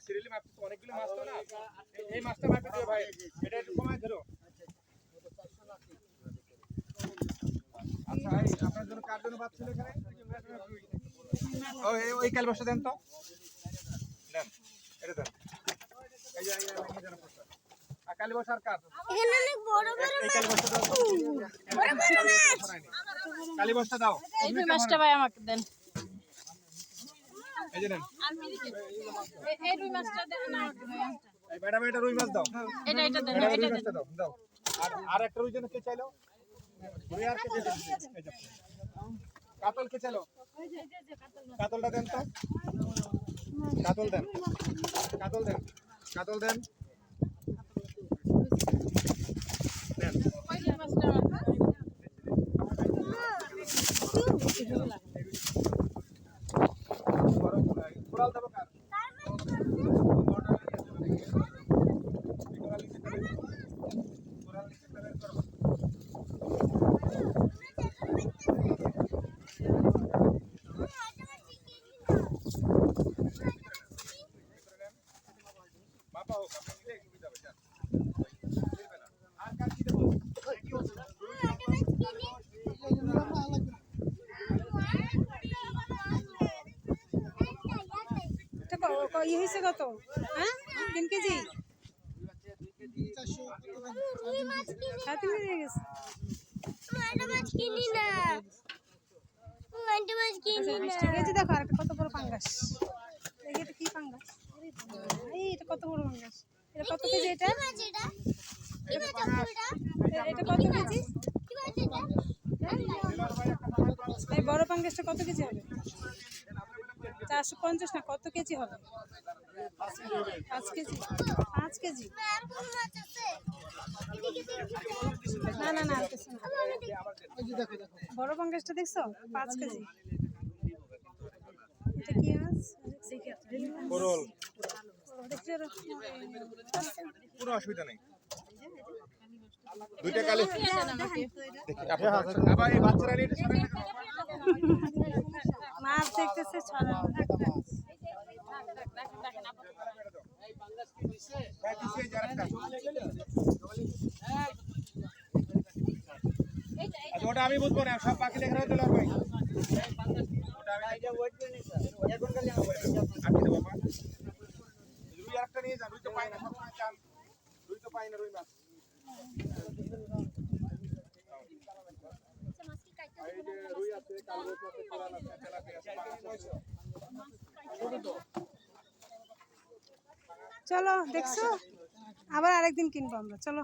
Serially মাছ তো অনেকগুলো মাছ তো না, এই মাছটা মাপে দিও ভাই, এটা একটু কমায় ধরো। আচ্ছা এই আপনার জন্য কার জন্য ভাত ছিল এখানে? ওই ক্যালবাসটা দেন তো, দেন এটা দেন। এই যে এই দেন প্রস্তাব আর ক্যালবাস আর কার এখানে অনেক বড় বড় এই ক্যালবাসটা দাও, ক্যালবাসটা দাও। এই মাছটা ভাই আমাকে দেন। এই যে নেন এই রুই মাছটা দেন না আমাকে ভাই। এই ম্যাডাম এটা রুই মাছ দাও, এটা দেন, এটা এটা রুই মাছটা দাও দাও। আর একটা রুই জন্য কে চাইলো? রুই আর কে চাইলো? এই যে কাতল কে চাইলো? কাতলটা দেন তো, কাতল দেন, কাতল দেন, কাতল দেন, দেন। ওই রুই মাছটা আমাকে কোরাল দেবো কার? বাবা হোক আপনি নিলে সুবিধা হবে, যান। আর কার কি দেবো? কি হচ্ছে? ই হয়েছে কত? হ্যাঁ 3 কেজি? সাড়ে 3 কেজি হয়ে গেছে। মাছ কিনি না, মাছ কিনি না। 20 কেজি দেখো, আর কত বড় পাঙ্গাস। দেখি এটা কি পাঙ্গাস। এই এটা কত বড় পাঙ্গাস। এটা কত কেজি? এটা মাছ এটা কি মাছ এটা? এটা কত কেজি? কি মাছ এটা? এই বড় পাঙ্গাসটা কত কেজি হবে? 450 না, কত কেজি হবে? 5 কেজি। 5 কেজি? আর কোন মাছ আছে? না না না, আর কিছু না। বড় পাঙ্গাসটা দেখছো? 5 কেজি। এটা কি মাছ? কোরাল, দেখছি আর কোনো অসুবিধা নেই। দুইটা কালি আবার এই বাচ্চারা নিয়ে এটা সরাই না কেন? মাছ দেখতেছে ছড়ানো। ভাই দিছি এই যারাটা। আচ্ছা ওটা আমি বুঝবো না, সব বাকি লেখা রয়েছে ভাই। ওটা আমি আইডিয়া ওয়েট করে নিছি স্যার। এখন কালি আমি দেব বাবা। রুই আরেকটা নিয়ে যান, রুই তো পাই না, সব সময় চান। রুই তো পাই না, রুই মাছ। এই যে রুই আছে, কালবোস আছে, কোরাল আছে, তেলাপিয়া আছে, পাঙাশ আছে। চলো দেখছো, আবার আরেকদিন কিনবো আমরা। চলো।